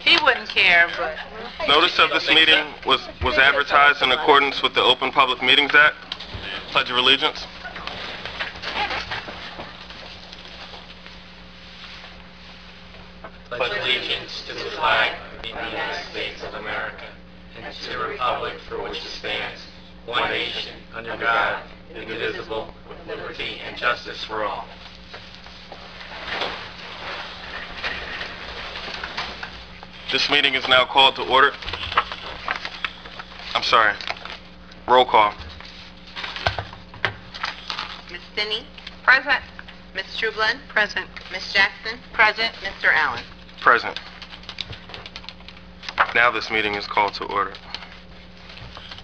He wouldn't care, but... Notice of this meeting was advertised in accordance with the Open Public Meetings Act. Pledge of Allegiance. Pledge allegiance to the flag of the United States of America and to the republic for which it stands, one nation, under God, indivisible, with liberty and justice for all. This meeting is now called to order. I'm sorry. Roll call. Ms. Finney? Present. Ms. Trueblood? Present. Ms. Jackson? Present. Mr. Allen? Present. Now this meeting is called to order.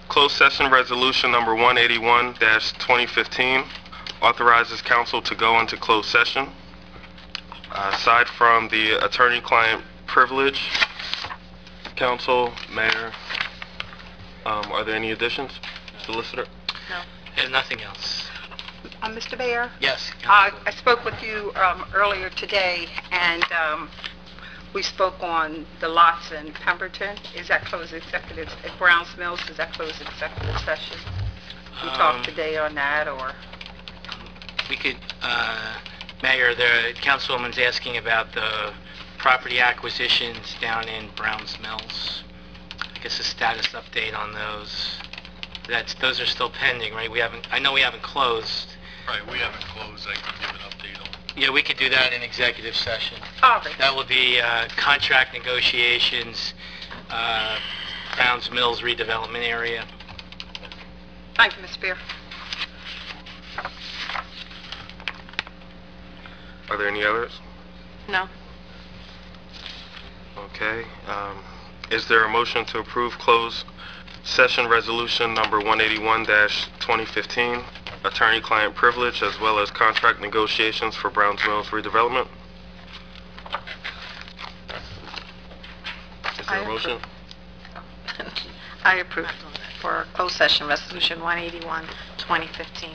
Closed session resolution number 181-2015 authorizes council to go into closed session. Aside from the attorney-client privilege, council, mayor, are there any additions? Solicitor? No. And nothing else. Mr. Mayor? Yes. I spoke with you earlier today, and we spoke on the lots in Pemberton. Is that closed executive, at Browns Mills, is that closed executive session? We talked today on that, or? We could, Mayor, the councilwoman's asking about the property acquisitions down in Browns Mills. I guess a status update on those. Those are still pending, right? I know we haven't closed. Right, we haven't closed. I can give an update on. Yeah, we could do that in executive session. All right. That would be contract negotiations, Browns Mills redevelopment area. Thank you, Ms. Spear. Are there any others? No. Okay. Is there a motion to approve closed session resolution number 181-2015, attorney-client privilege, as well as contract negotiations for Browns Mills redevelopment? Is there a motion? I approve for closed session resolution 181, 2015.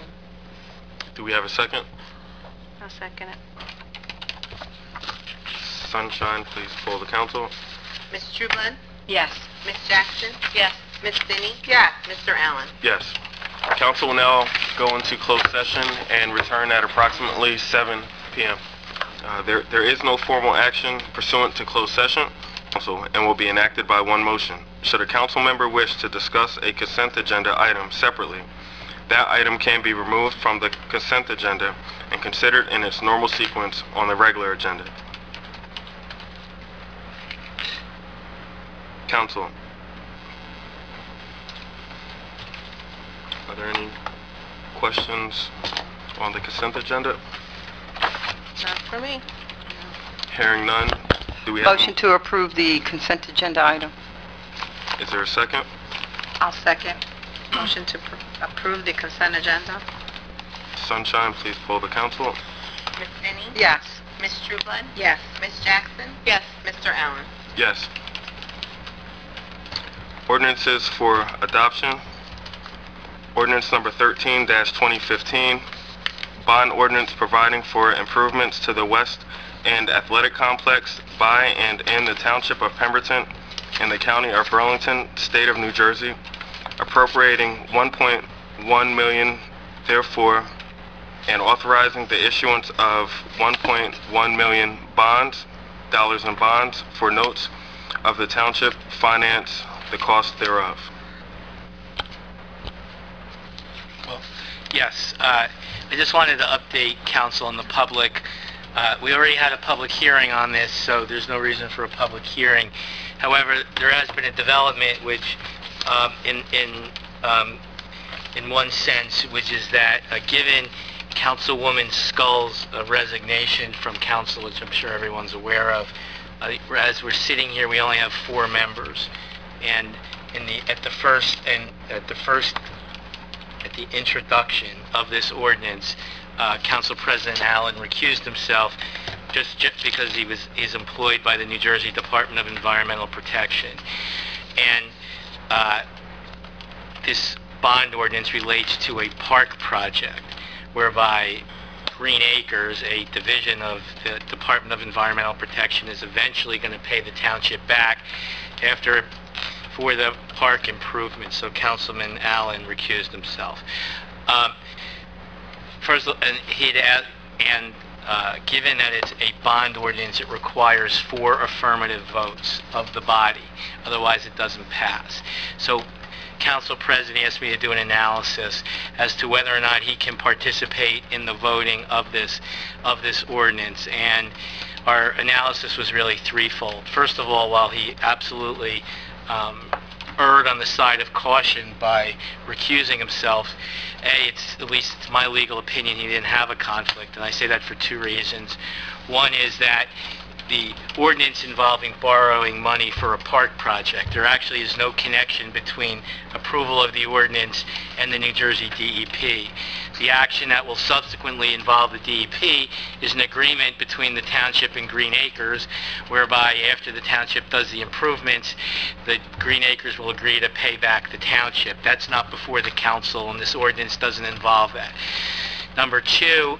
Do we have a second? I'll second it. Sunshine, please poll the council. Ms. Trueblood? Yes. Ms. Jackson? Yes. Ms. Finney? Yes. Mr. Allen? Yes. Council will now go into closed session and return at approximately 7 p.m. There is no formal action pursuant to closed session, and will be enacted by one motion. Should a council member wish to discuss a consent agenda item separately, that item can be removed from the consent agenda and considered in its normal sequence on the regular agenda. Council, are there any questions on the consent agenda? Not for me. Hearing none, do we have... Motion to approve the consent agenda item. Is there a second? I'll second. Motion to approve the consent agenda. Sunshine, please poll the council. Ms. Finney? Yes. Ms. Trueblood? Yes. Ms. Jackson? Yes. Mr. Allen? Yes. Ordinances for adoption. Ordinance number 13-2015. Bond ordinance providing for improvements to the West End Athletic Complex by and in the Township of Pemberton in the County of Burlington, State of New Jersey, appropriating $1.1 million therefore, and authorizing the issuance of $1.1 million dollars in bonds for notes of the township finance the cost thereof. Well, yes. I just wanted to update council and the public. We already had a public hearing on this, so there's no reason for a public hearing. However, there has been a development which, in one sense, which is that given Councilwoman Scull's resignation from council, which I'm sure everyone's aware of, as we're sitting here, we only have 4 members, and at the introduction of this ordinance, Council President Allen recused himself just because he's employed by the New Jersey Department of Environmental Protection, and this bond ordinance relates to a park project whereby Green Acres, a division of the Department of Environmental Protection, is eventually going to pay the township back for the park improvements. So Councilman Allen recused himself. First, given that it's a bond ordinance, it requires 4 affirmative votes of the body. Otherwise, it doesn't pass. So, Council President asked me to do an analysis as to whether or not he can participate in the voting of this ordinance. And our analysis was really threefold. First of all, while he absolutely erred on the side of caution by recusing himself, at least it's my legal opinion, he didn't have a conflict, and I say that for 2 reasons. One is that the ordinance involving borrowing money for a park project, there actually is no connection between approval of the ordinance and the New Jersey DEP. The action that will subsequently involve the DEP is an agreement between the township and Green Acres, whereby after the township does the improvements, the Green Acres will agree to pay back the township. That's not before the council, and this ordinance doesn't involve that. Number 2,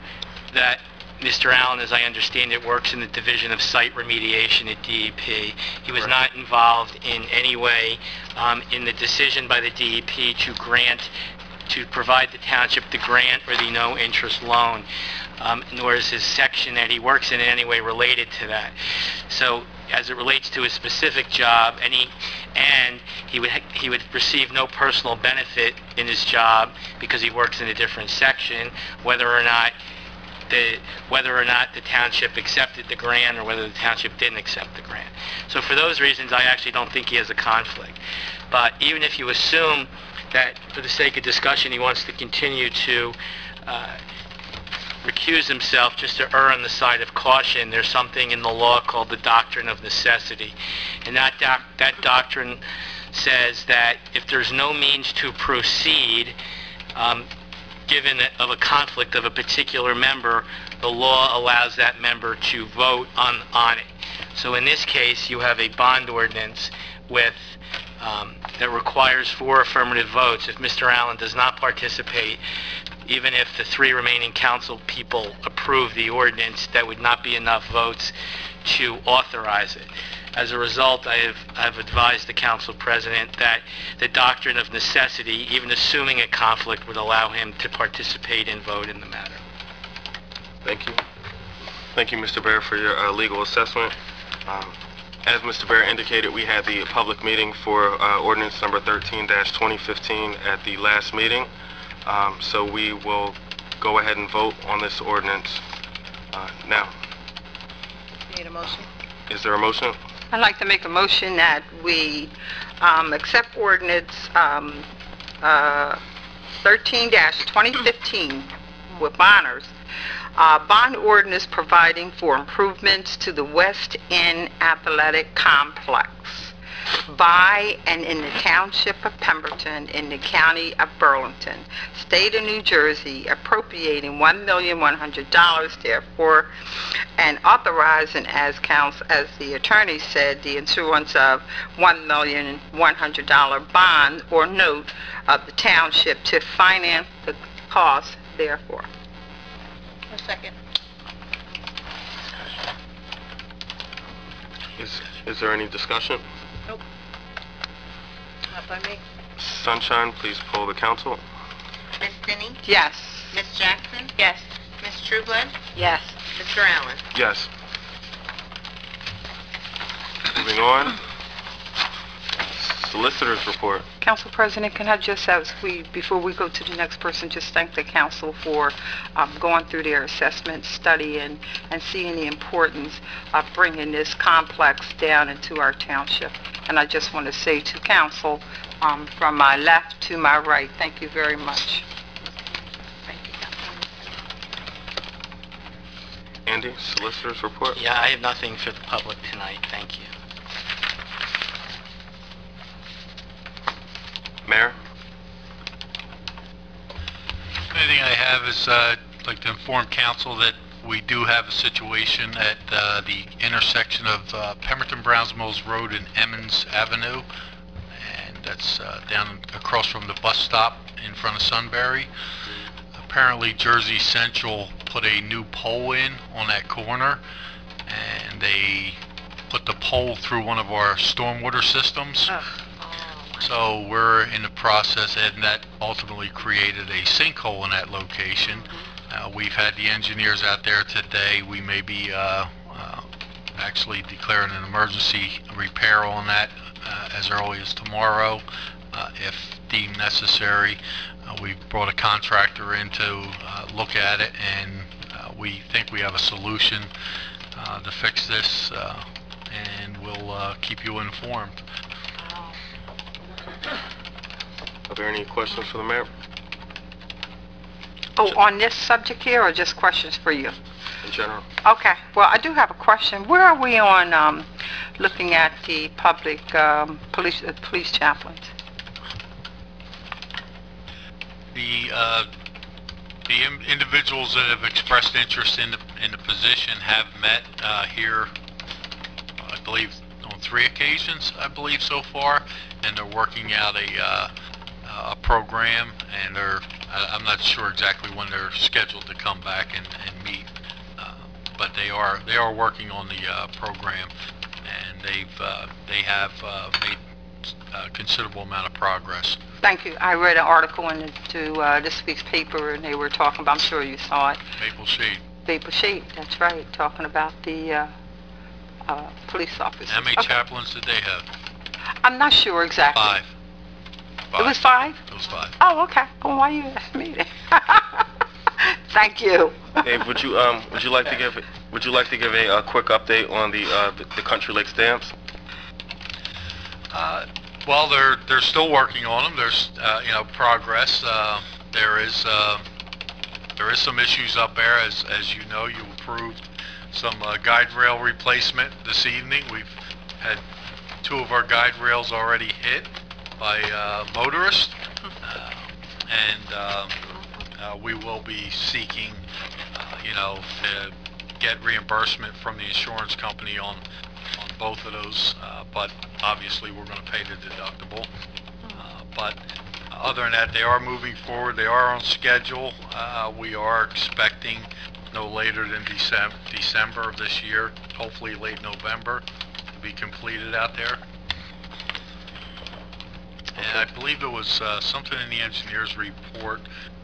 that Mr. Allen, as I understand it, works in the Division of Site Remediation at DEP. He was not involved in any way in the decision by the DEP to provide the township the grant or the no-interest loan, nor is his section that he works in any way related to that. So, as it relates to his specific job, he would receive no personal benefit in his job because he works in a different section, whether or not the township accepted the grant or whether the township didn't accept the grant. So for those reasons, I actually don't think he has a conflict. But even if you assume that, for the sake of discussion, he wants to continue to recuse himself just to err on the side of caution, there's something in the law called the doctrine of necessity. And that doctrine says that if there's no means to proceed, given of a conflict of a particular member, the law allows that member to vote on it. So in this case, you have a bond ordinance with that requires 4 affirmative votes. If Mr. Allen does not participate, even if the 3 remaining council people approve the ordinance, that would not be enough votes to authorize it. As a result, I've advised the council president that the doctrine of necessity, even assuming a conflict, would allow him to participate and vote in the matter. Thank you. Thank you, Mr. Bear, for your legal assessment. As Mr. Bear indicated, we had the public meeting for ordinance number 13-2015 at the last meeting. So we will go ahead and vote on this ordinance now. Need a motion? Is there a motion? I'd like to make a motion that we accept ordinance 13-2015 with honors. Bond ordinance providing for improvements to the West End Athletic Complex by and in the Township of Pemberton in the County of Burlington, State of New Jersey, appropriating $1,100,000 therefore, and authorizing as the attorney said, the issuance of $1,100,000 bond or note of the township to finance the cost therefore. A second. Is there any discussion? Nope. Not by me. Sunshine, please poll the council. Ms. Denny? Yes. Ms. Jackson? Yes. Ms. Trueblood? Yes. Mr. Allen? Yes. Moving on. Solicitor's report. Council President, can I just ask, before we go to the next person, just thank the council for going through their assessment study and seeing the importance of bringing this complex down into our township. And I just want to say to council, from my left to my right, thank you very much. Thank you, Councilman. Andy, solicitor's report. Yeah, I have nothing for the public tonight. Thank you. Mayor? The only thing I have is I'd like to inform council that we do have a situation at the intersection of Pemberton Browns Mills Road and Emmons Avenue, and that's down across from the bus stop in front of Sunbury. Apparently Jersey Central put a new pole in on that corner, and they put the pole through one of our stormwater systems. So we're in the process, and that ultimately created a sinkhole in that location. We've had the engineers out there today. We may be actually declaring an emergency repair on that as early as tomorrow, if deemed necessary. We've brought a contractor in to look at it, and we think we have a solution to fix this, and we'll keep you informed. Are there any questions for the mayor? Oh, on this subject here, or just questions for you? In general. Okay, well, I do have a question. Where are we on looking at the public police chaplains? The individuals that have expressed interest in the position have met here, I believe, on 3 occasions, I believe, so far, and they're working out a program, and I'm not sure exactly when they're scheduled to come back and meet, but they are working on the program, and they have made a considerable amount of progress. Thank you. I read an article in this week's paper, and they were talking about, I'm sure you saw it. Maple Shade. Maple Shade, that's right, talking about the police officers. How many chaplains did they have? I'm not sure exactly. 5. It was 5? It was 5. Oh, okay. Well, why you ask me then? Thank you. Dave, would you like to give a quick update on the Country Lakes dams? Well, they're still working on them. There's progress. There is some issues up there, as you know. You approved some guide rail replacement this evening. We've had 2 of our guide rails already hit by motorists, and we will be seeking, to get reimbursement from the insurance company on both of those, but obviously we're going to pay the deductible. But other than that, they are moving forward. They are on schedule. We are expecting no later than December of this year, hopefully late November, to be completed out there. And I believe there was something in the engineer's report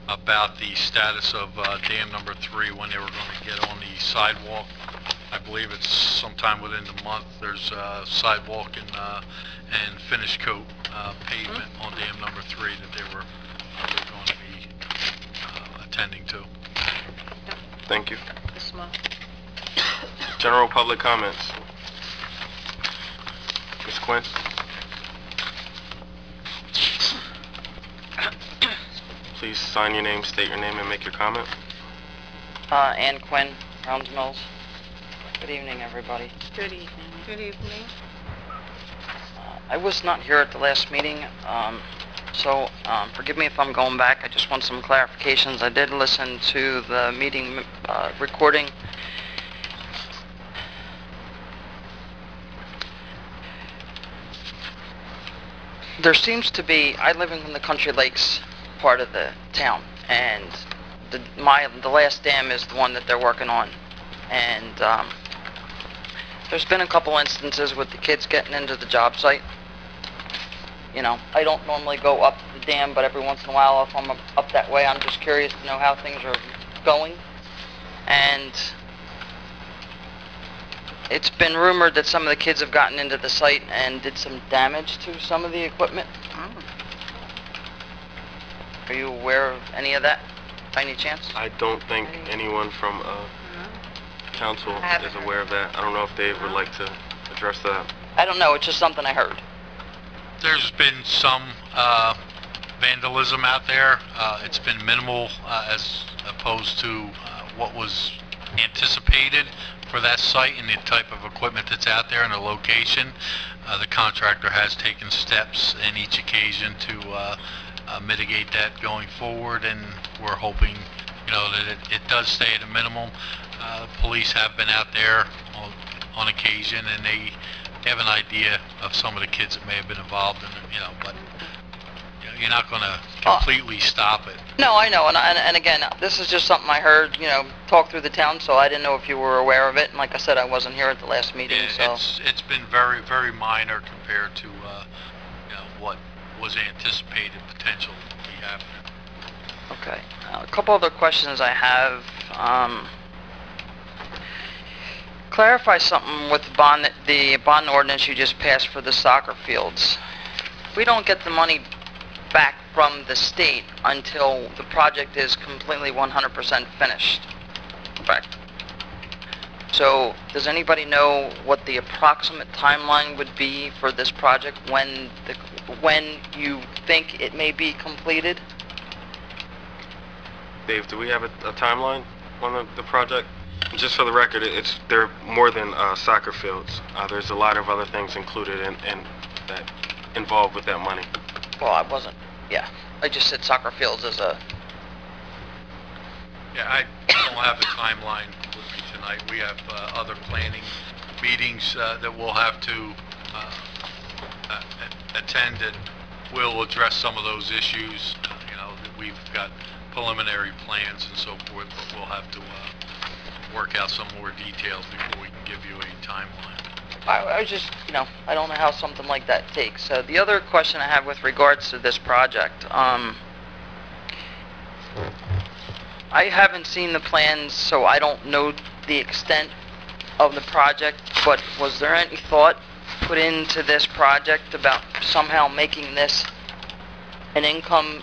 about the status of dam number 3, when they were going to get on the sidewalk. I believe it's sometime within the month. There's sidewalk and finish coat pavement on dam number 3 that they're going to be attending to. Thank you. This month. General public comments. Ms. Quinn? Please sign your name, state your name, and make your comment. Ann Quinn, Browns Mills. Good evening, everybody. Good evening. Good evening. I was not here at the last meeting, so forgive me if I'm going back. I just want some clarifications. I did listen to the meeting recording. There seems to be, I live in the Country Lakes part of the town, and the last dam is the one that they're working on, and there's been a couple instances with the kids getting into the job site. I don't normally go up the dam, but every once in a while, if I'm up that way, I'm just curious to know how things are going. And it's been rumored that some of the kids have gotten into the site and did some damage to some of the equipment. Are you aware of any of that, by any chance? I don't think anyone from council is aware of that. I don't know if Dave would like to address that. I don't know, it's just something I heard. There's been some vandalism out there. It's been minimal as opposed to what was anticipated for that site and the type of equipment that's out there and the location. The contractor has taken steps in each occasion to mitigate that going forward, and we're hoping that it does stay at a minimum. Police have been out there on occasion, and they have an idea of some of the kids that may have been involved in it, but you're not going to completely stop it. No, I know, and again, this is just something I heard, talk through the town, so I didn't know if you were aware of it, and like I said, I wasn't here at the last meeting, Yeah, so... it's been very, very minor compared to, what was anticipated potential to be happening. Okay. A couple other questions I have. Clarify something with the bond ordinance you just passed for the soccer fields. We don't get the money back from the state until the project is completely 100% finished. Correct. So, does anybody know what the approximate timeline would be for this project when you think it may be completed? Dave, do we have a timeline on the project? Just for the record, there are more than soccer fields. There's a lot of other things included in that involved with that money. Well, I just said soccer fields as a... Yeah, I don't have a timeline with me tonight. We have other planning meetings that we'll have to attend, and we'll address some of those issues. We've got preliminary plans and so forth, but we'll have to work out some more details before we can give you a timeline. I was just, I don't know how something like that takes. The other question I have with regards to this project, I haven't seen the plans, so I don't know the extent of the project, but was there any thought put into this project about somehow making this an income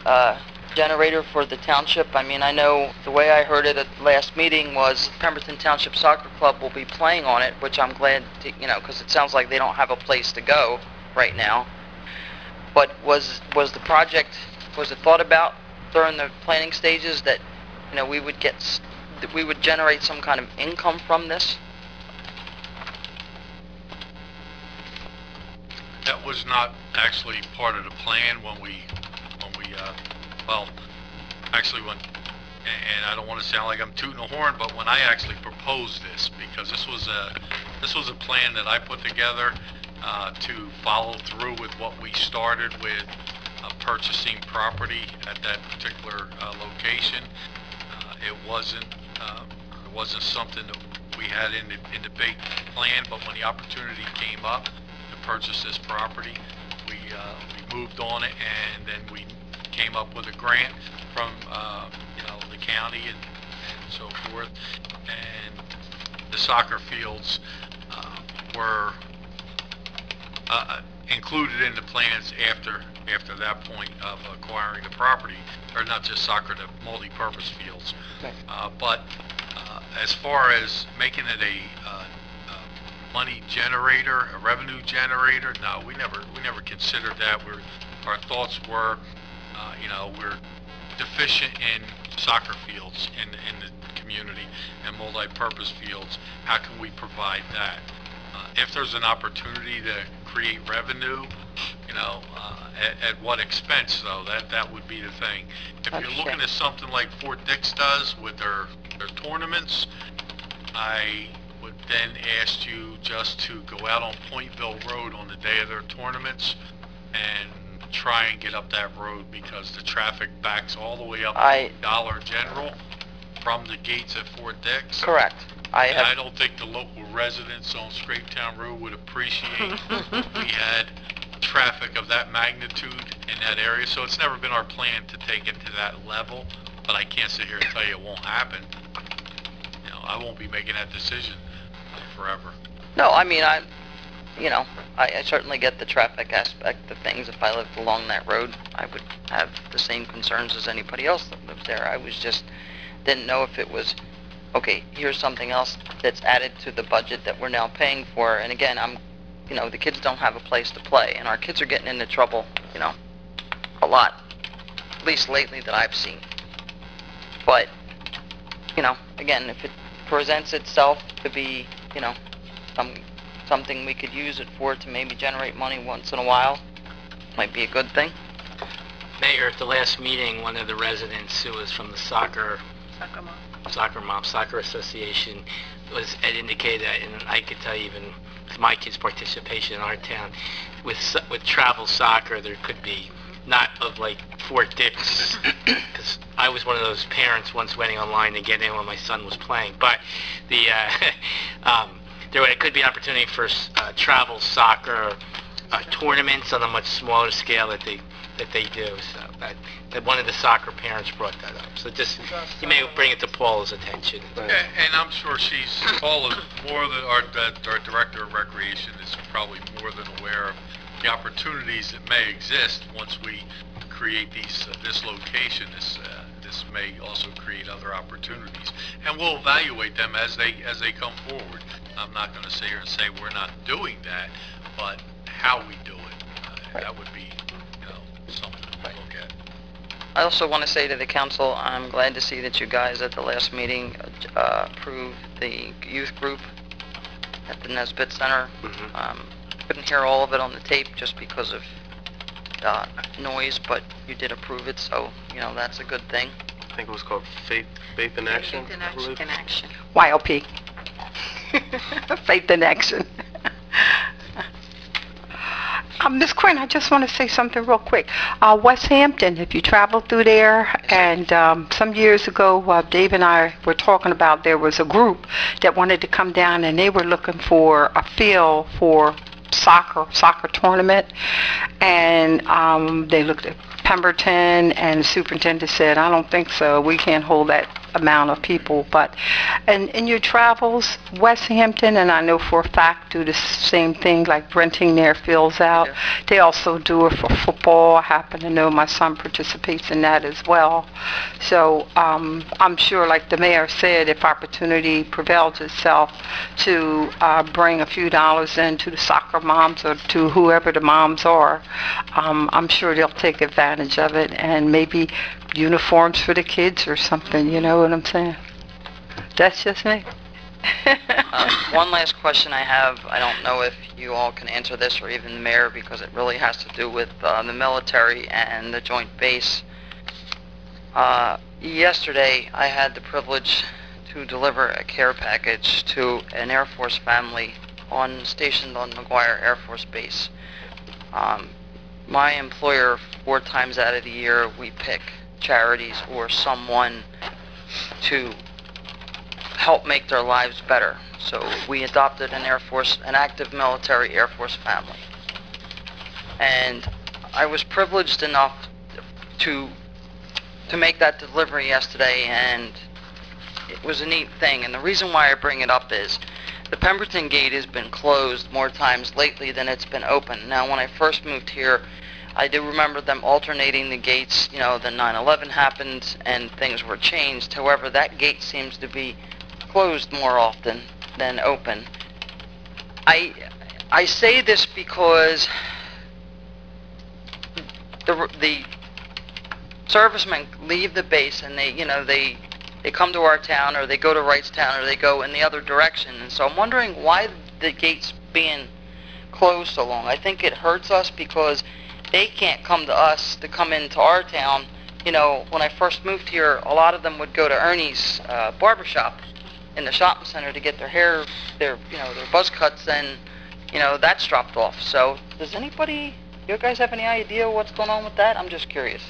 generator for the township? I mean, I know the way I heard it at the last meeting was Pemberton Township Soccer Club will be playing on it, which I'm glad to, because it sounds like they don't have a place to go right now. But was it thought about during the planning stages that, we would generate some kind of income from this? That was not actually part of the plan and I don't want to sound like I'm tooting a horn, but when I actually proposed this, because this was a plan that I put together to follow through with what we started with purchasing property at that particular location. It wasn't something that we had in the big plan, but when the opportunity came up to purchase this property, we moved on it, and then we came up with a grant from the county and so forth, and the soccer fields were included in the plans after that point of acquiring the property, or not just soccer, the multi-purpose fields. Okay. But as far as making it a money generator, a revenue generator, no, we never considered that. Our thoughts were, we're deficient in soccer fields in the community and multi-purpose fields. How can we provide that? If there's an opportunity to create revenue, at what expense, though, that would be the thing. If you're looking at something like Fort Dix does with their tournaments, I would then ask you just to go out on Pointville Road on the day of their tournaments and try and get up that road, because the traffic backs all the way up to Dollar General from the gates at Fort Dix. Correct. I don't think the local residents on Scrapetown Road would appreciate we had traffic of that magnitude in that area. So it's never been our plan to take it to that level, but I can't sit here and tell you it won't happen. I won't be making that decision forever. No, I mean, I certainly get the traffic aspect of things. If I lived along that road, I would have the same concerns as anybody else that lives there. I was just didn't know if it was, okay, here's something else that's added to the budget that we're now paying for. And again, the kids don't have a place to play, and our kids are getting into trouble, a lot, at least lately that I've seen. But, again, if it presents itself to be, something we could use it for to maybe generate money once in a while, might be a good thing. Mayor, at the last meeting, one of the residents who was from the Soccer Association had indicated that, and I could tell you even with my kids' participation in our town, with travel soccer, there could be not of like Fort Dix, because I was one of those parents once waiting online to get in when my son was playing. But the there could be opportunity for travel soccer tournaments on a much smaller scale that they do. So that one of the soccer parents brought that up. So just you may bring it to Paula's attention. And I'm sure Paula, more than our director of recreation, is probably more than aware of the opportunities that may exist once we create this location. This may also create other opportunities, and we'll evaluate them as they come forward. I'm not going to sit here and say we're not doing that, but how we do it, that would be, something to look at. I also want to say to the council, I'm glad to see that you guys at the last meeting approved the youth group at the Nesbitt Center. Couldn't hear all of it on the tape just because of noise, but you did approve it, so that's a good thing. I think it was called Faith in Action. Faith in I believe. Action. YLP. Faith in Action. Ms. Quinn, I just want to say something real quick. West Hampton, if you travel through there, and some years ago, Dave and I were talking about there was a group that wanted to come down, and they were looking for a field for soccer tournament, and they looked at Pemberton, and the superintendent said, I don't think so, we can't hold that amount of people. But in your travels, West Hampton, and I know for a fact, do the same thing, like renting their fields out. Yeah. They also do it for football. I happen to know my son participates in that as well. So I'm sure, like the mayor said, if opportunity prevails itself to bring a few dollars in to the soccer moms or to whoever the moms are, I'm sure they'll take advantage of it, and maybe uniforms for the kids or something, you know what I'm saying? That's just me. One last question I have, I don't know if you all can answer this, or even the mayor, because it really has to do with the military and the joint base. Yesterday, I had the privilege to deliver a care package to an Air Force family stationed on McGuire Air Force Base. My employer, 4 times out of the year, we pick charities or someone to help make their lives better. So we adopted an active military Air Force family. And I was privileged enough to make that delivery yesterday, and it was a neat thing. And the reason why I bring it up is the Pemberton gate has been closed more times lately than it's been open. Now, when I first moved here, I do remember them alternating the gates. Then 9/11 happened and things were changed. However, that gate seems to be closed more often than open. I say this because the servicemen leave the base and they come to our town, or they go to Wrightstown, or they go in the other direction. And so I'm wondering why the gate's being closed so long. I think it hurts us because they can't come to us to come into our town. When I first moved here, a lot of them would go to Ernie's barbershop in the shopping center to get their hair, their buzz cuts, and that's dropped off. So does you guys have any idea what's going on with that? I'm just curious.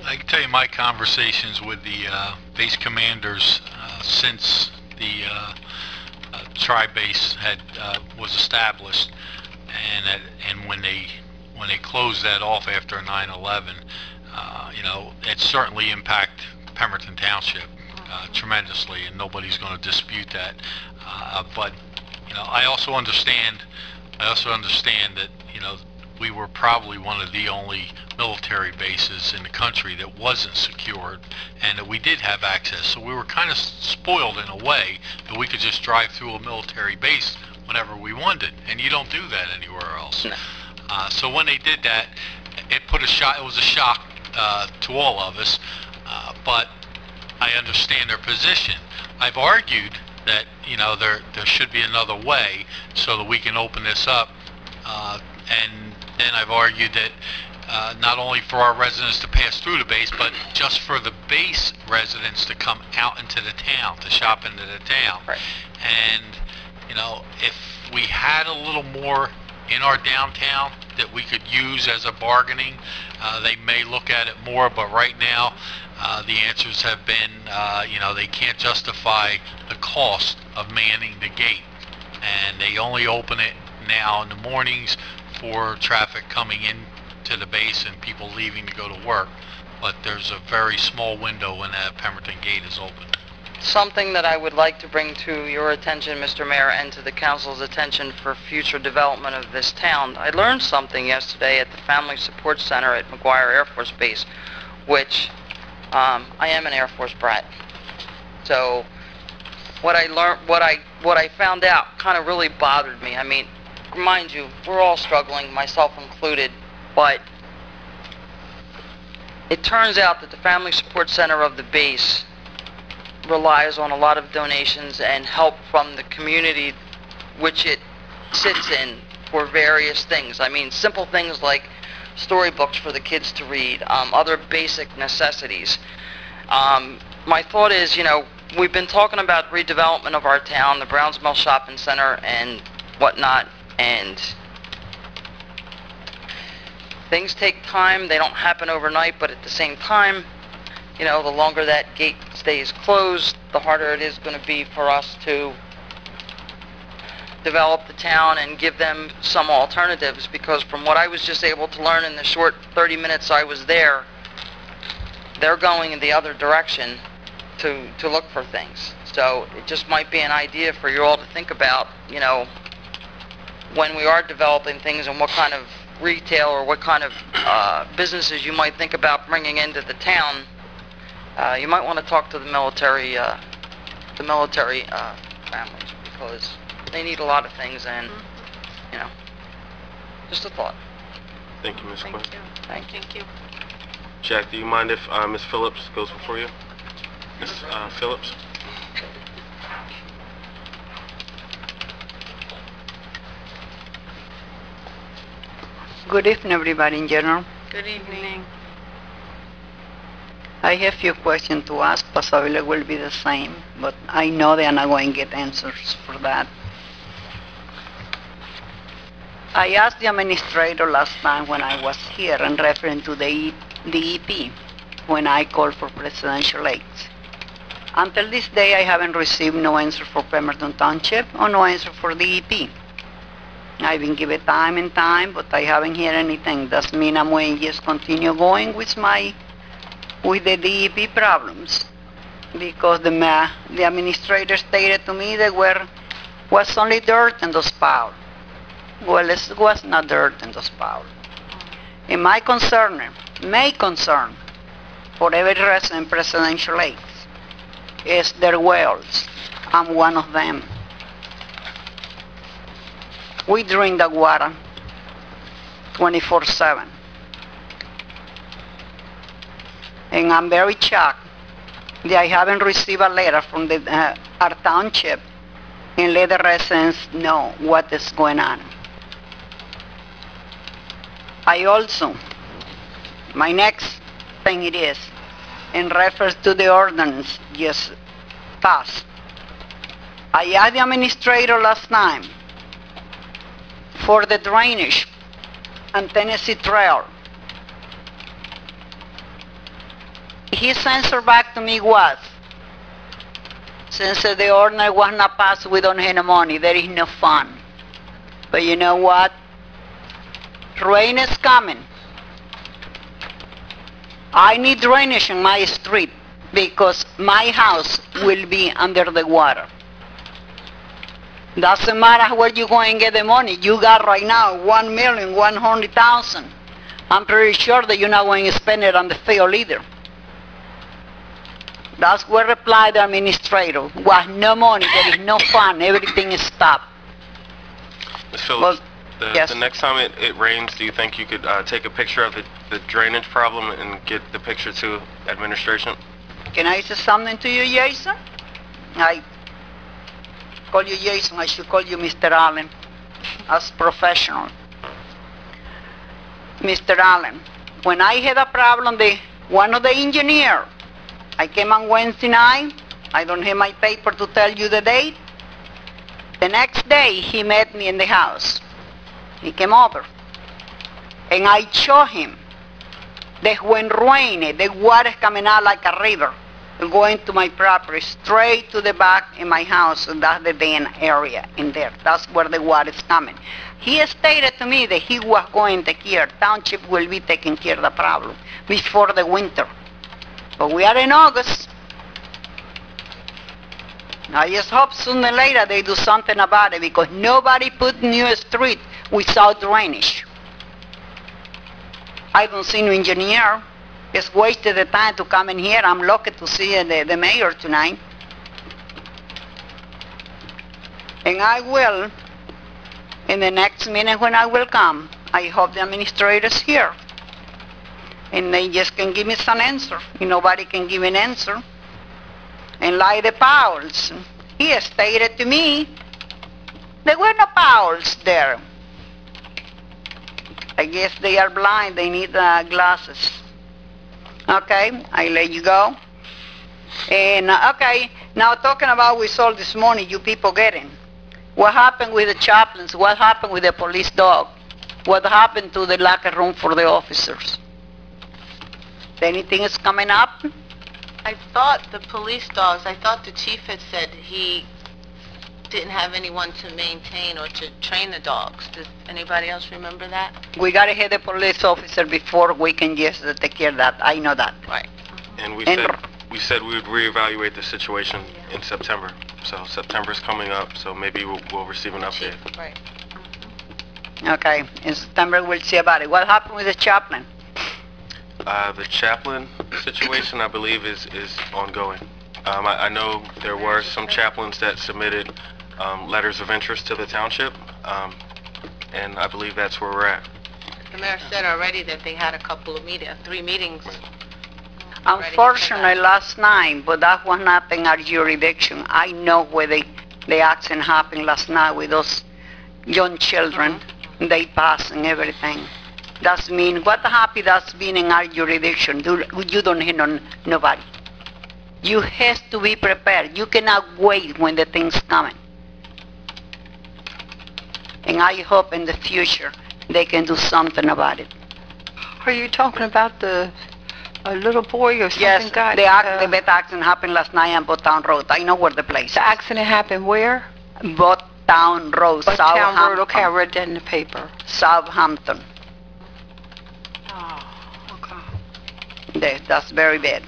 I can tell you my conversations with the base commanders since the tri-base was established, and when they closed that off after 9/11, it certainly impacted Pemberton Township tremendously, and nobody's going to dispute that. But I also understand that we were probably one of the only military bases in the country that wasn't secured, and that we did have access. So we were kind of spoiled in a way that we could just drive through a military base whenever we wanted, and you don't do that anywhere else. No. So when they did that, it was a shock to all of us, but I understand their position. I've argued that there should be another way so that we can open this up, and then I've argued that not only for our residents to pass through the base, but just for the base residents to come out into the town, to shop into the town. Right. And if we had a little more in our downtown, that we could use as a bargaining. They may look at it more, but right now, the answers have been, they can't justify the cost of manning the gate. And they only open it now in the mornings for traffic coming in to the base and people leaving to go to work. But there's a very small window when that Pemberton gate is open. Something that I would like to bring to your attention, Mr. Mayor, and to the council's attention for future development of this town. I learned something yesterday at the Family Support Center at McGuire Air Force Base, which I am an Air Force brat. So what I learned, what I found out kind of really bothered me. I mean, mind you, we're all struggling, myself included, but it turns out that the Family Support Center of the base relies on a lot of donations and help from the community which it sits in for various things. I mean, simple things like storybooks for the kids to read, other basic necessities. My thought is, we've been talking about redevelopment of our town, the Browns Mill Shopping Center and whatnot, and things take time. They don't happen overnight, but at the same time, the longer that gate stays closed, the harder it is going to be for us to develop the town and give them some alternatives, because from what I was just able to learn in the short 30 minutes I was there, they're going in the other direction to look for things. So it just might be an idea for you all to think about, when we are developing things and what kind of retail or what kind of businesses you might think about bringing into the town. You might want to talk to the military families, because they need a lot of things, and just a thought. Thank you, Ms. Quinn. Thank you. Thank you. Jack, do you mind if Ms. Phillips goes before you? Ms. Phillips? Good evening, everybody in general. Good evening. I have few questions to ask. Possibly will be the same, but I know they are not going to get answers for that. I asked the administrator last time when I was here in reference to the EP when I called for presidential aids. Until this day, I haven't received no answer for Pemberton Township or no answer for the EP. I've been given time and time, but I haven't heard anything. Does mean I'm going to just continue going with the DEP problems, because the administrator stated to me there was only dirt in those piles. Well, it was not dirt in those piles. And my concern for every resident presidential aids is their wells. I'm one of them. We drink the water 24/7. And I'm very shocked that I haven't received a letter from our township and let the residents know what is going on. My next thing it is, in reference to the ordinance just passed. I asked the administrator last time for the drainage on Tennessee Trail. His answer back to me was, since the ordinance was not passed, we don't have no money, there is no fund. But you know what? Rain is coming. I need drainage in my street because my house will be under the water. Doesn't matter where you go and get the money. You got right now 1,100,000. I'm pretty sure that you're not going to spend it on the field either. That's what replied the administrator. Was no money, there is no fund, everything is stopped. Ms. Phillips, yes. The next time it rains, do you think you could take a picture of the drainage problem and get the picture to administration? Can I say something to you, Jason? I call you Jason, I should call you Mr. Allen, as professional. Mr. Allen, when I had a problem, one of the engineers, I came on Wednesday night, I don't have my paper to tell you the date. The next day, he met me in the house. He came over. And I show him that when rain, the water is coming out like a river, going to my property, straight to the back in my house, and that's the den area in there. That's where the water is coming. He stated to me that he was going to care, Township will be taking care of the problem before the winter. But we are in August. I just hope sooner or later they do something about it, because nobody put new street without drainage. I don't see no engineer. It's wasted the time to come in here. I'm lucky to see the mayor tonight. And I will, in the next minute when I will come, I hope the administrator's here. And they just can give me some answer. Nobody can give an answer. And like the Powells, he stated to me, there were no Powells there. I guess they are blind, they need glasses. Okay, I let you go. And, okay, now talking about we saw this morning, you people getting. What happened with the chaplains? What happened with the police dog? What happened to the locker room for the officers? Anything is coming up? I thought the police dogs, I thought the chief had said he didn't have anyone to maintain or to train the dogs. Does anybody else remember that? We gotta have the police officer before we can just take care of that. I know that. Right. And we And- said we would reevaluate the situation in September. So September's coming up, so maybe we'll receive an update. Right. Okay, in September we'll see about it. What happened with the chaplain? The chaplain situation, I believe, is ongoing. I know there were some chaplains that submitted letters of interest to the township, and I believe that's where we're at. The mayor said already that they had a couple of 3 meetings. Unfortunately, last night, but that was not in our jurisdiction. I know where the accident happened last night with those young children. They passed and everything. That's mean, what happened that's been in our jurisdiction? You don't hear nobody. You have to be prepared. You cannot wait when the thing's coming. And I hope in the future they can do something about it. Are you talking about the a little boy or something Yes, got... the bad accident happened last night on Botown Road. I know where the place is. the accident happened where? Botown Road, Town Southampton. Road, okay, I read that in the paper. Southampton. Oh, okay. That's very bad.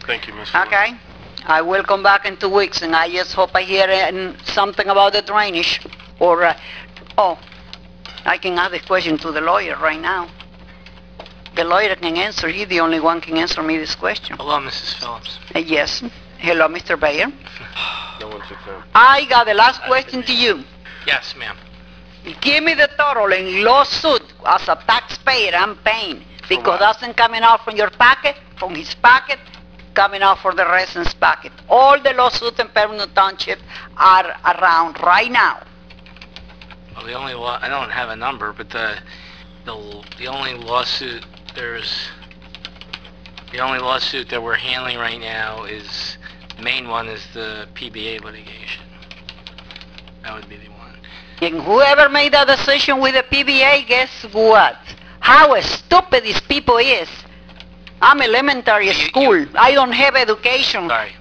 Thank you, Ms. Fuller. Okay? I will come back in 2 weeks, and I just hope I hear something about the drainage. Or, oh, I can ask the question to the lawyer right now. The lawyer can answer. He's the only one can answer me this question. Hello, Mrs. Phillips. Yes. Hello, Mr. Bayer. No one's exempt. I got the last question to you. Yes, ma'am. Give me the total in lawsuit as a taxpayer I'm paying, because what? that's not coming out from your pocket, from his pocket, coming out for the resident's pocket. All the lawsuits in Pemberton Township are around right now. Well, the only I don't have a number, but the only lawsuit that we're handling right now is, the main one is the PBA litigation. That would be the one. And whoever made that decision with the PBA, guess what? How stupid these people is. I'm elementary school. I don't have education. Sorry.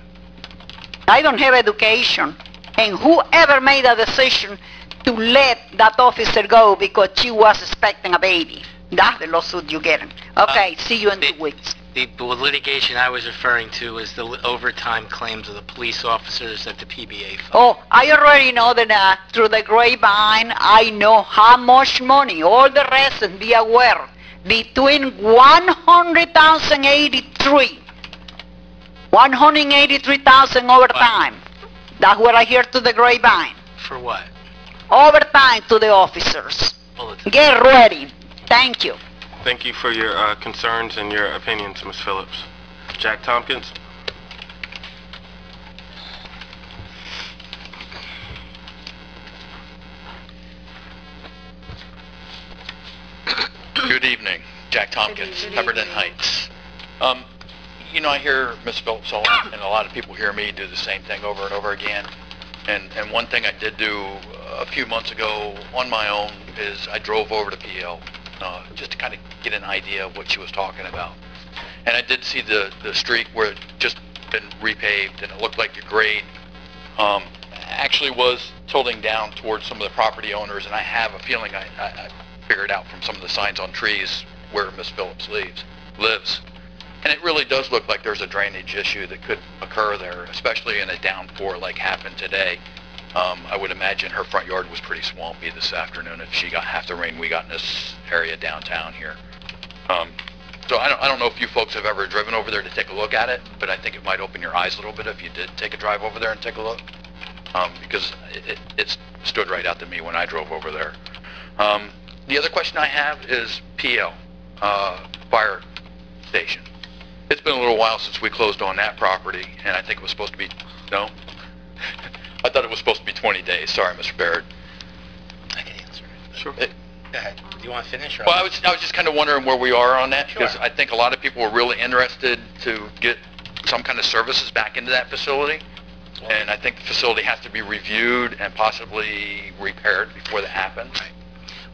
I don't have education. And whoever made a decision to let that officer go because she was expecting a baby. That's the lawsuit you're getting. Okay, see you in 2 weeks. The litigation I was referring to is the overtime claims of the police officers at the PBA fund. Oh, I already know that through the grapevine, I know how much money, all the rest, and be aware, between 183,000 overtime. That's what I hear to the grapevine. For what? Overtime to the officers. Well, it's- Get ready. Thank you. Thank you for your concerns and your opinions, Ms. Phillips. Jack Tompkins? Good evening, Jack Tompkins, Pemberton Heights. You know, I hear Ms. Phillips and a lot of people hear me do the same thing over and over again. And one thing I did do a few months ago on my own is I drove over to PL just to kind of get an idea of what she was talking about. And I did see the street where it just been repaved, and it looked like the grade actually was tilting down towards some of the property owners, and I have a feeling I figured out from some of the signs on trees where Miss Phillips lives. And it really does look like there's a drainage issue that could occur there, especially in a downpour like happened today. I would imagine her front yard was pretty swampy this afternoon if she got half the rain we got in this area downtown here. So I don't know if you folks have ever driven over there to take a look at it, but I think it might open your eyes a little bit if you did take a drive over there and take a look, because it stood right out to me when I drove over there. The other question I have is PL, fire station. It's been a little while since we closed on that property, and I think it was supposed to be, no? I thought it was supposed to be 20 days. Sorry, Mr. Baird. I can answer it. Sure. Go ahead. Do you want to finish? Or Well, I was just kind of wondering where we are on that, because Sure. I think a lot of people were really interested to get some kind of services back into that facility, and I think the facility has to be reviewed and possibly repaired before that happens. Right.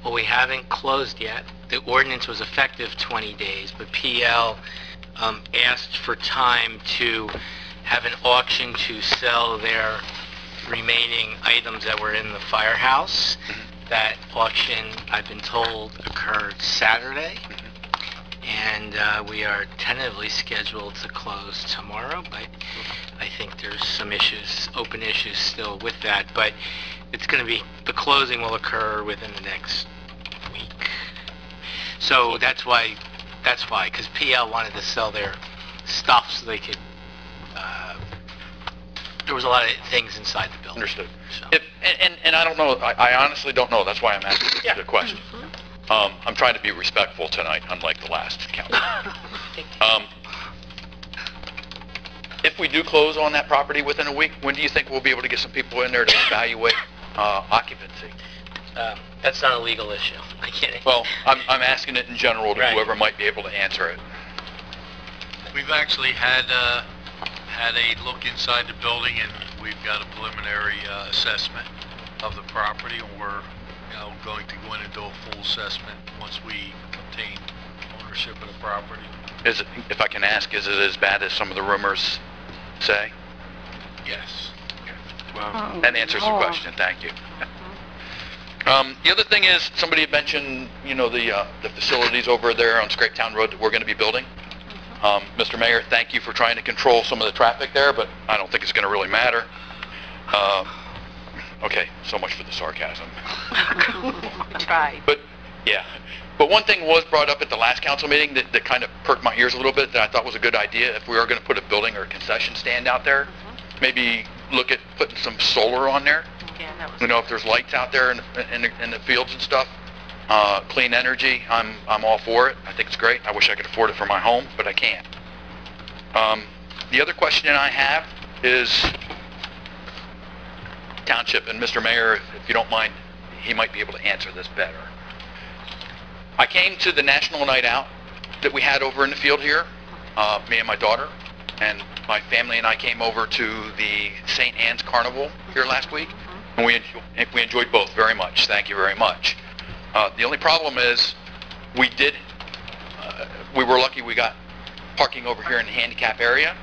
Well, we haven't closed yet. The ordinance was effective 20 days, but PL asked for time to have an auction to sell their remaining items that were in the firehouse. That auction, I've been told, occurred Saturday, and we are tentatively scheduled to close tomorrow, but I think there's some issues, open issues still with that, but it's going to be, the closing will occur within the next week. So that's why, because PL wanted to sell their stuff so they could, there was a lot of things inside the building. Understood. So. And I don't know, I honestly don't know, that's why I'm asking the question. I'm trying to be respectful tonight, unlike the last council. If we do close on that property within a week, when do you think we'll be able to get some people in there to evaluate occupancy? That's not a legal issue. I can't. Well, I'm asking it in general to Right. whoever might be able to answer it. We've actually had a look inside the building, and we've got a preliminary assessment of the property, and we're going to go in and do a full assessment once we obtain ownership of the property. Is it, if I can ask, is it as bad as some of the rumors say? Yes. Wow. That answers the question, thank you. The other thing is, somebody had mentioned, the facilities over there on Scrapetown Road that we're going to be building. Mr. Mayor, thank you for trying to control some of the traffic there, but I don't think it's going to really matter. Okay, so much for the sarcasm. Try. But, yeah. But one thing was brought up at the last council meeting that kind of perked my ears a little bit, that I thought was a good idea. If we are going to put a building or a concession stand out there, maybe look at putting some solar on there. Yeah, that was... If there's lights out there in the fields and stuff, clean energy, I'm all for it. I think it's great. I wish I could afford it for my home, but I can't. The other question I have is Township, and Mr. Mayor, if you don't mind, he might be able to answer this better. I came to the National Night Out that we had over in the field here, me and my daughter, and my family and I came over to the St. Anne's Carnival here last week, and we enjoyed both very much. Thank you very much. The only problem is we were lucky we got parking over here in the handicap area.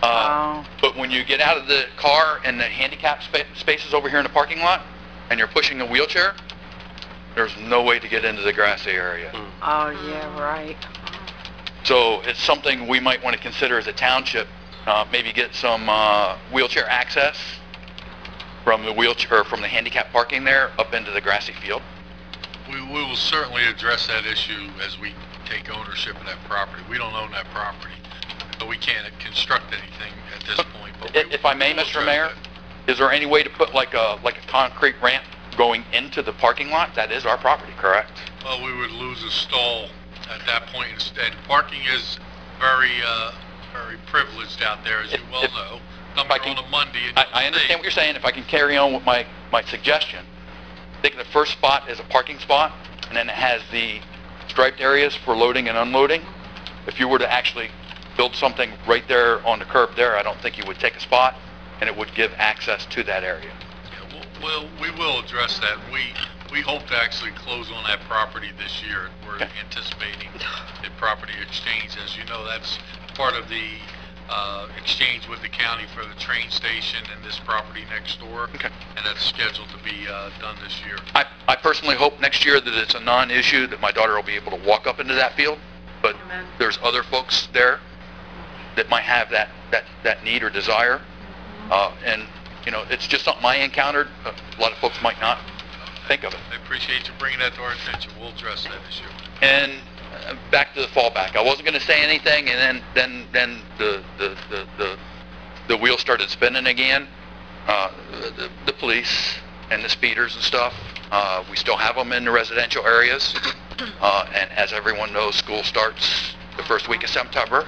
But when you get out of the car and the handicap spaces over here in the parking lot, and you're pushing a wheelchair, there's no way to get into the grassy area. Oh, yeah, right. So it's something we might want to consider as a township, maybe get some wheelchair access from the handicap parking there up into the grassy field. We will certainly address that issue as we take ownership of that property. We don't own that property, but we can't construct anything at this point. But If I may, we'll Mr. address Mayor, that. is there any way to put like a concrete ramp going into the parking lot? That is our property, correct? Well, we would lose a stall at that point, and parking is very privileged out there, as you well know. Come I here can- on a Monday. And I understand what you're saying. If I can carry on with my suggestion, I think the first spot is a parking spot, and then it has the striped areas for loading and unloading. If you were to actually build something right there on the curb there, I don't think you would take a spot, and it would give access to that area. Yeah, we will address that. We hope to actually close on that property this year. We're Okay. anticipating a property exchange. As you know, that's part of the exchange with the county for the train station and this property next door. Okay. And that's scheduled to be done this year. I personally hope next year that it's a non-issue, that my daughter will be able to walk up into that field, but Amen. there's other folks there that might have that need or desire. And, you know, it's just something I encountered. A lot of folks might not think of it. I appreciate you bringing that to our attention. We'll address that issue. And back to the fallback. I wasn't going to say anything, and then the wheel started spinning again. The police and the speeders and stuff. We still have them in the residential areas. And as everyone knows, school starts the first week of September.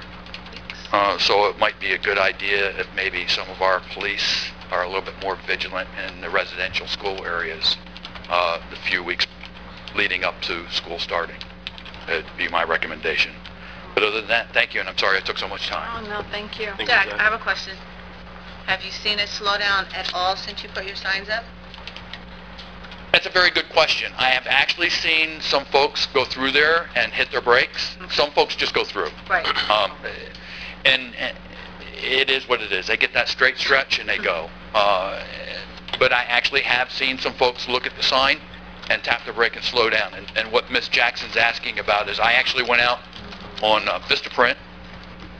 So it might be a good idea if maybe some of our police are a little bit more vigilant in the residential school areas the few weeks leading up to school starting. It'd be my recommendation. But other than that, thank you, and I'm sorry I took so much time. Oh, no, thank you. Thank you, Jack, Jack. I have a question. Have you seen it slow down at all since you put your signs up? That's a very good question. I have actually seen some folks go through there and hit their brakes. Some folks just go through. Right. And it is what it is. They get that straight stretch and they go. But I actually have seen some folks look at the sign and tap the brake and slow down. And what Miss Jackson's asking about is I actually went out on Vistaprint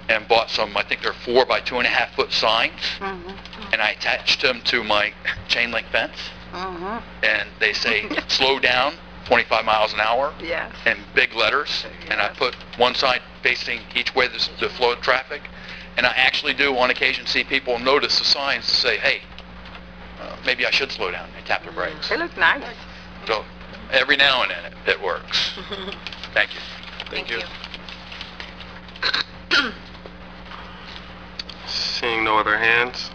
and bought some, I think they're 4 by 2.5 foot signs, and I attached them to my chain link fence, and they say slow down 25 miles an hour Yes. in big letters, and I put one side facing each way the flow of traffic, and I actually do on occasion see people notice the signs to say, hey, maybe I should slow down and tap their brakes. They look nice. So every now and then it works. Thank you. Thank you. Seeing no other hands,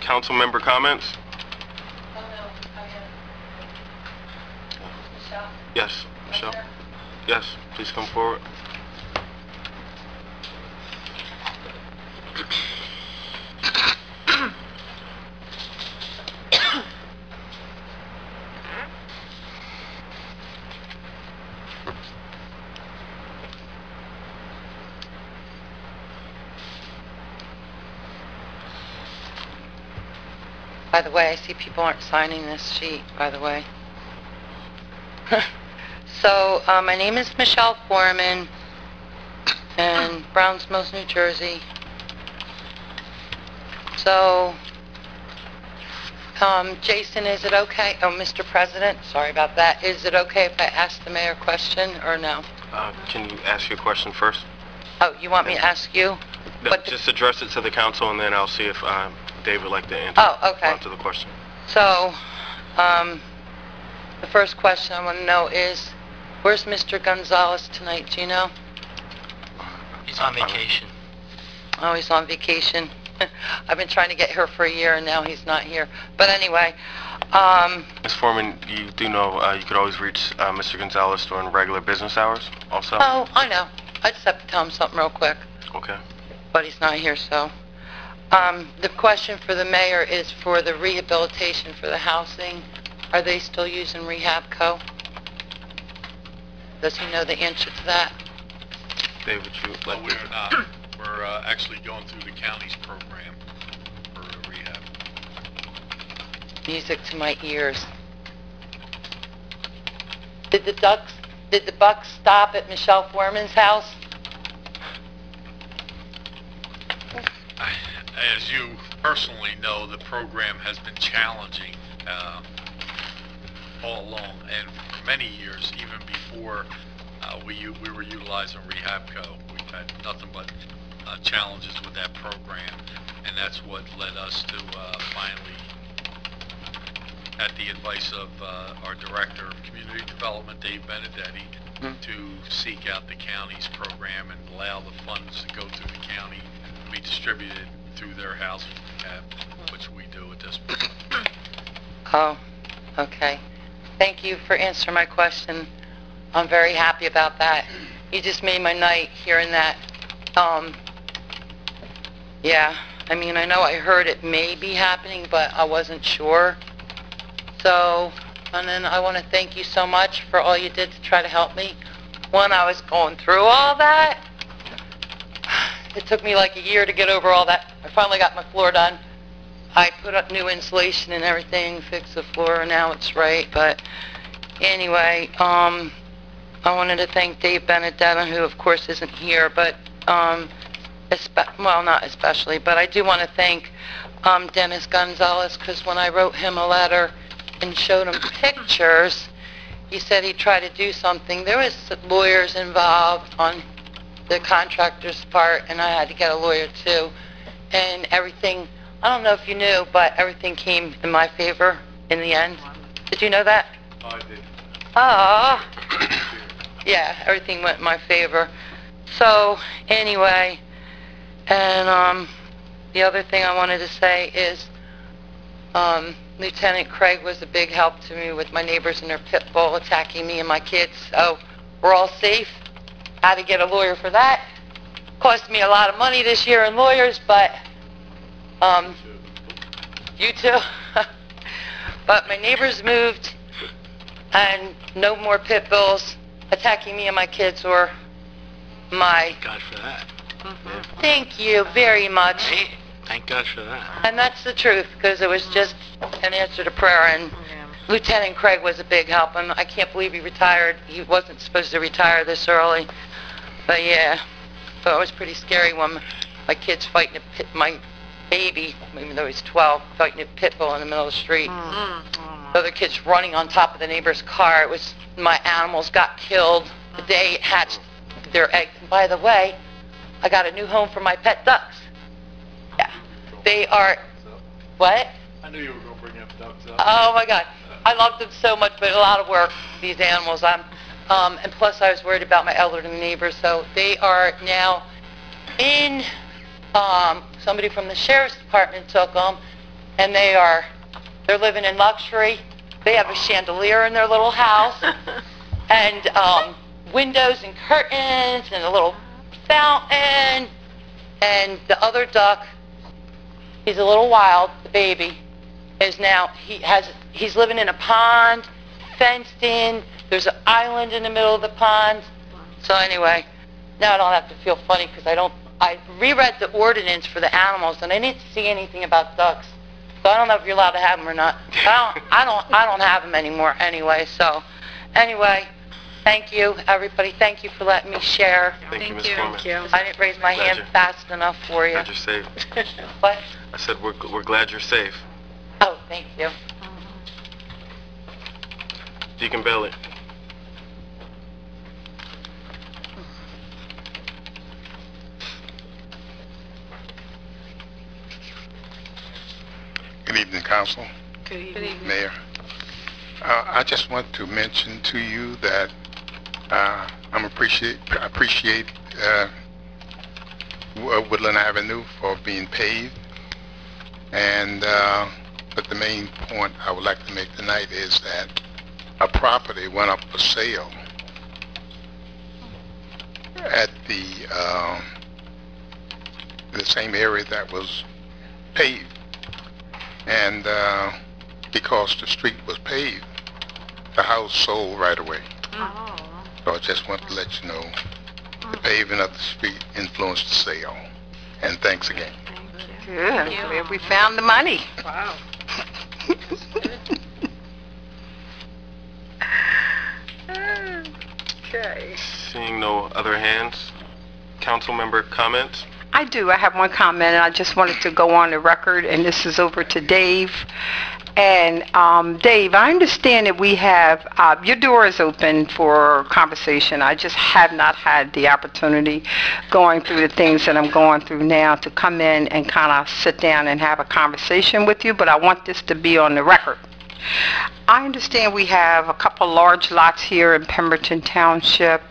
council member comments? Yes, Michelle? Yes, please come forward. By the way, I see people aren't signing this sheet, by the way. So, my name is Michelle Foreman, in Browns Mills, New Jersey. So, Jason, is it okay, oh, Mr. President, sorry about that, is it okay if I ask the mayor a question, or no? Can you ask your question first? Oh, you want me to ask you? No, But- just address it to the council, and then I'll see if Dave would like to answer Oh, okay. to the question. So, the first question I want to know is, where's Mr. Gonzalez tonight, do you know? He's on vacation. Oh, he's on vacation. I've been trying to get here for a year, and now he's not here. But anyway, Ms. Foreman, you do know you could always reach Mr. Gonzalez during regular business hours also? oh, I know. I just have to tell him something real quick, Okay. but he's not here, so. The question for the mayor is for the rehabilitation for the housing. Are they still using Rehab Co.? Does he know the answer to that? Dave, would you No, like we to? are not. We're actually going through the county's program for rehab. Music to my ears. Did the buck stop at Michelle Foreman's house? As you personally know, the program has been challenging all along, and for many years, even before we were utilizing Rehab Co. We've had nothing but challenges with that program, and that's what led us to finally, at the advice of our Director of Community Development, Dave Benedetti, to seek out the county's program and allow the funds to go through the county and be distributed through their housing rehab, which we do at this point. Oh, okay. Thank you for answering my question. I'm very happy about that. You just made my night hearing that. Yeah, I mean, I know I heard it may be happening, but I wasn't sure. So, And then I want to thank you so much for all you did to try to help me. When I was going through all that, it took me like a year to get over all that. I finally got my floor done. I put up new insulation and everything, fixed the floor, and now it's right. But anyway, I wanted to thank Dave Benedetta, who of course isn't here, but well, not especially, but I do want to thank Dennis Gonzalez, because when I wrote him a letter and showed him pictures, he said he'd try to do something. There was lawyers involved on the contractor's part, and I had to get a lawyer too. And everything, I don't know if you knew, but everything came in my favor in the end. Did you know that? Oh, I did. Ah. Yeah, everything went in my favor. So, anyway, and the other thing I wanted to say is Lieutenant Craig was a big help to me with my neighbors and their pit bull attacking me and my kids. So, we're all safe. Had to get a lawyer for that. Cost me a lot of money this year in lawyers, but you too. But my neighbors moved, and no more pit bulls attacking me and my kids or my... Thank God for that. Thank you very much. Hey, thank God for that. And that's the truth, because it was just an answer to prayer, and Lieutenant Craig was a big help. And I can't believe he retired. He wasn't supposed to retire this early. But yeah, but it was pretty scary when my kids fighting a pit, my baby, even though he's 12, fighting a pit bull in the middle of the street. The other kids running on top of the neighbor's car. It was, my animals got killed the day it hatched their eggs. And by the way, I got a new home for my pet ducks. Yeah, they are, what? I knew you were going to bring up ducks up. Oh my God, I love them so much, but a lot of work, these animals. And plus I was worried about my elderly neighbors, so they are now in, somebody from the sheriff's department took them, and they're living in luxury. They have a chandelier in their little house, and windows and curtains, and a little fountain. And the other duck, he's a little wild, the baby, is now, he's living in a pond, fenced in. There's an island in the middle of the pond. So anyway, now I don't have to feel funny, because I reread the ordinance for the animals, and I didn't see anything about ducks. So I don't know if you're allowed to have them or not. I don't have them anymore anyway. So anyway, thank you, everybody. Thank you for letting me share. Thank you, Ms. Foreman. I didn't raise my hand fast enough for you. Glad you're safe. What? I said we're glad you're safe. Oh, thank you. Deacon Bailey. Good evening, Council. Good evening. Mayor. I just want to mention to you that I appreciate Woodland Avenue for being paved, and but the main point I would like to make tonight is that a property went up for sale at the same area that was paved. And because the street was paved, the house sold right away. So I just want to let you know the paving of the street influenced the sale. And thanks again. Good. Glad we found the money. Wow. Okay. Seeing no other hands, council member comments? I do. I have one comment, and I just wanted to go on the record, and this is over to Dave. And Dave, I understand that we have, your door is open for conversation. I just have not had the opportunity, going through the things that I'm going through now, to come in and kind of sit down and have a conversation with you, but I want this to be on the record. I understand we have a couple large lots here in Pemberton Township.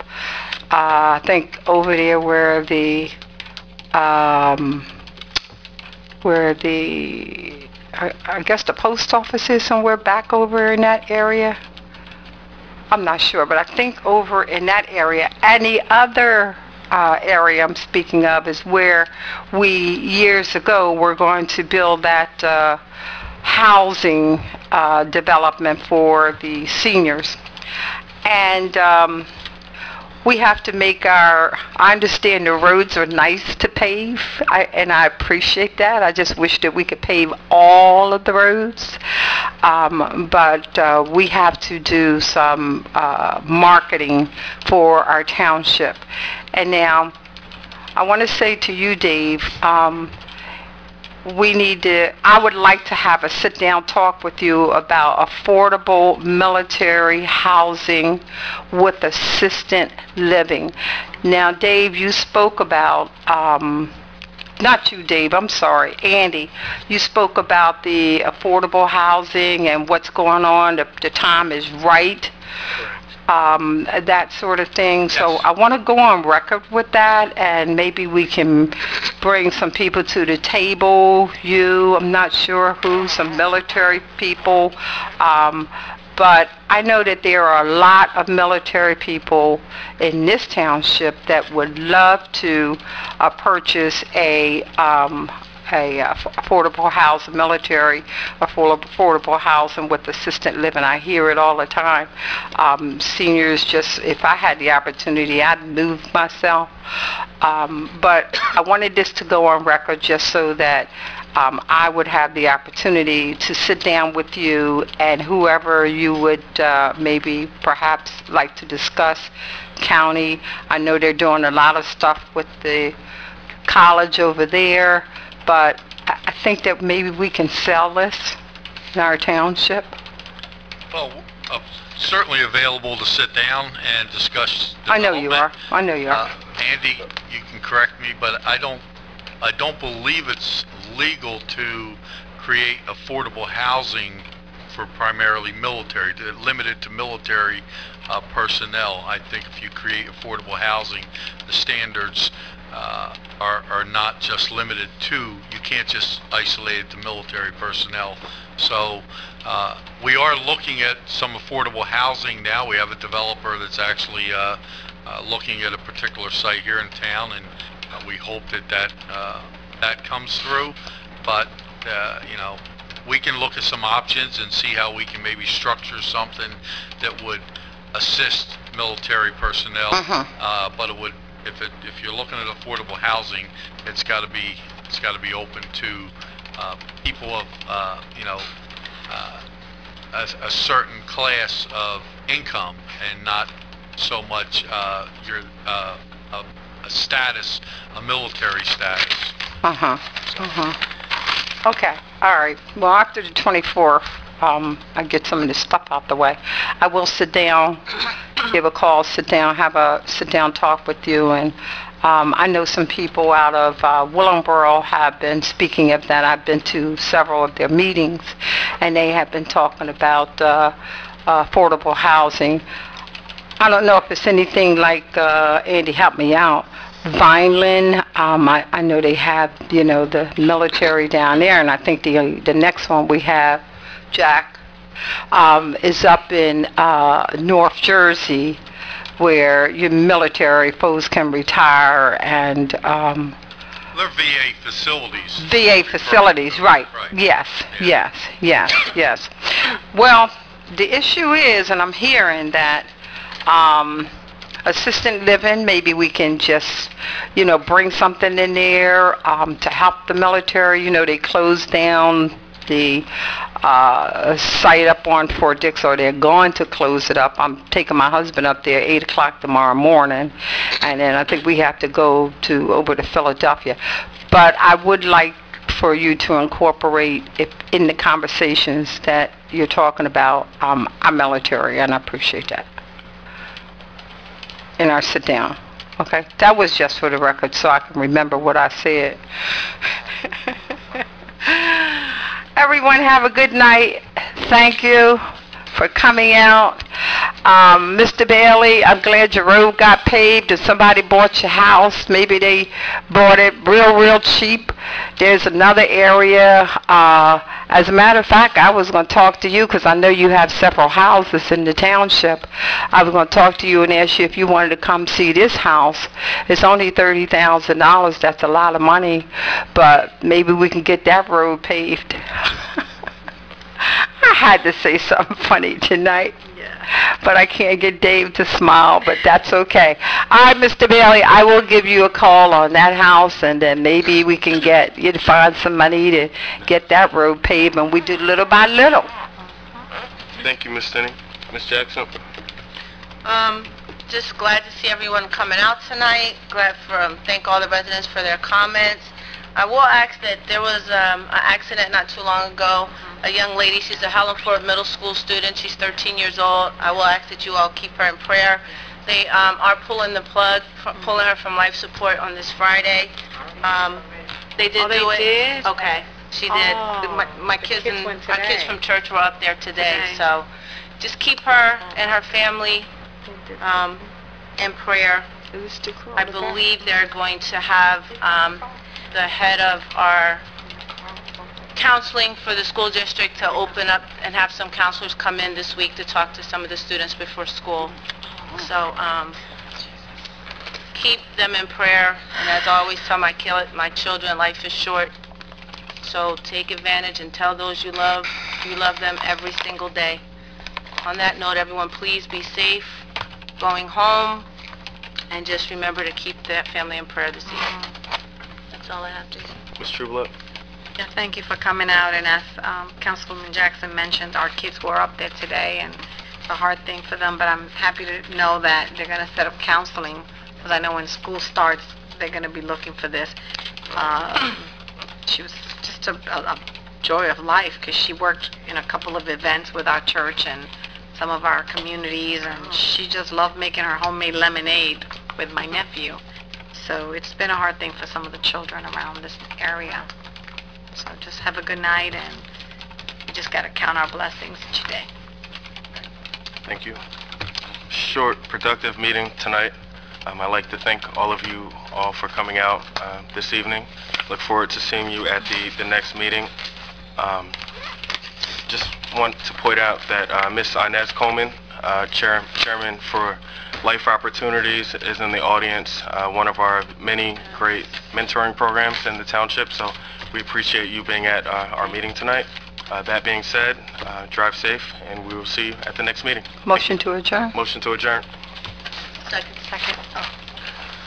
I think over there where the I guess the post office is somewhere back over in that area. I'm not sure, but I think over in that area. And the other area I'm speaking of is where we, years ago, were going to build that housing development for the seniors. And we have to make I understand the roads are nice to pave, and I appreciate that. I just wish that we could pave all of the roads. But we have to do some marketing for our township. And now, I want to say to you, Dave, I would like to have a sit-down talk with you about affordable military housing with assisted living. Now, Dave, you spoke about, not you, Dave, I'm sorry, Andy, you spoke about the affordable housing and what's going on, the time is right. That sort of thing. Yes. So I want to go on record with that, and maybe we can bring some people to the table, I'm not sure who, some military people. But I know that there are a lot of military people in this township that would love to purchase a affordable housing, military affordable housing with assisted living. I hear it all the time. Seniors if I had the opportunity, I'd move myself. But I wanted this to go on record just so that I would have the opportunity to sit down with you and whoever you would maybe perhaps like to discuss county. I know they're doing a lot of stuff with the college over there, but I think that maybe we can sell this in our township. Well, certainly available to sit down and discuss I know you are. Andy, you can correct me, but I don't believe it's legal to create affordable housing for primarily military, limited to military personnel. I think if you create affordable housing, the standards are not just limited to, you can't just isolate it to military personnel. So we are looking at some affordable housing now. We have a developer that's actually looking at a particular site here in town, and we hope that comes through. But we can look at some options and see how we can maybe structure something that would assist military personnel. But it would, if you're looking at affordable housing, it's got to be open to people of a certain class of income, and not so much a status, a military status. Okay, all right. Well, after the 24th, I get some of this stuff out the way. I will sit down, give a call, have a sit-down talk with you, and I know some people out of Willingboro have been speaking of that. I've been to several of their meetings, and they have been talking about affordable housing. I don't know if it's anything like, Andy, help me out, Vineland. I know they have, the military down there, and I think the next one we have, Jack, is up in North Jersey, where your military folks can retire, and they're VA facilities. VA facilities, right. Yes. Well, the issue is, and I'm hearing that assisted living, maybe we can just, bring something in there to help the military. They closed down the site up on Fort Dix, or they're going to close it up. I'm taking my husband up there 8 o'clock tomorrow morning, and then I think we have to go over to Philadelphia. But I would like for you to incorporate in the conversations that you're talking about our military, and I appreciate that. In our sit down. Okay? That was just for the record, so I can remember what I said. Everyone have a good night. Thank you for coming out. Mr. Bailey, I'm glad your road got paved. If somebody bought your house, maybe they bought it real cheap. There's another area. As a matter of fact, I was going to talk to you because I know you have several houses in the township. I was going to talk to you and ask you if you wanted to come see this house. It's only $30,000. That's a lot of money, but maybe we can get that road paved. I had to say something funny tonight. But I can't get Dave to smile, but that's okay. All right, Mr. Bailey, I will give you a call on that house, and then maybe we can find some money to get that road paved, and we do little by little. Thank you, Ms. Stinney. Ms. Jackson? Just glad to see everyone coming out tonight. Thank all the residents for their comments. I will ask that there was an accident not too long ago. A young lady, she's a Hallamford Middle School student. She's 13 years old. I will ask that you all keep her in prayer. They are pulling the plug, pulling her from life support on this Friday. They did do it. Did? Okay, she did. My kids from church were up there today, so just keep her and her family in prayer. I believe they're going to have the head of our counseling for the school district to open up and have some counselors come in this week to talk to some of the students before school. So keep them in prayer, and as I always tell my children, life is short. So take advantage and tell those you love them every single day. On that note, everyone, please be safe going home, and just remember to keep that family in prayer this evening. That's all I have to say. Ms. Trueblood? Yeah, thank you for coming out, and as Councilwoman Jackson mentioned, our kids were up there today, and it's a hard thing for them, but I'm happy to know that they're going to set up counseling, because I know when school starts, they're going to be looking for this. She was just a joy of life, because she worked in a couple of events with our church and some of our communities, and she just loved making her homemade lemonade with my nephew. So it's been a hard thing for some of the children around this area. So just have a good night, and we just got to count our blessings each day. Thank you. Short, productive meeting tonight. I'd like to thank all of you all for coming out this evening. Look forward to seeing you at the next meeting. Just want to point out that Ms. Inez Coleman, Chairman for Life Opportunities, is in the audience, one of our many great mentoring programs in the township, so we appreciate you being at our meeting tonight. That being said, drive safe, and we will see you at the next meeting. Motion to adjourn? Motion to adjourn. Second.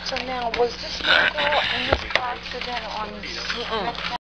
So now, was this vehicle in this accident on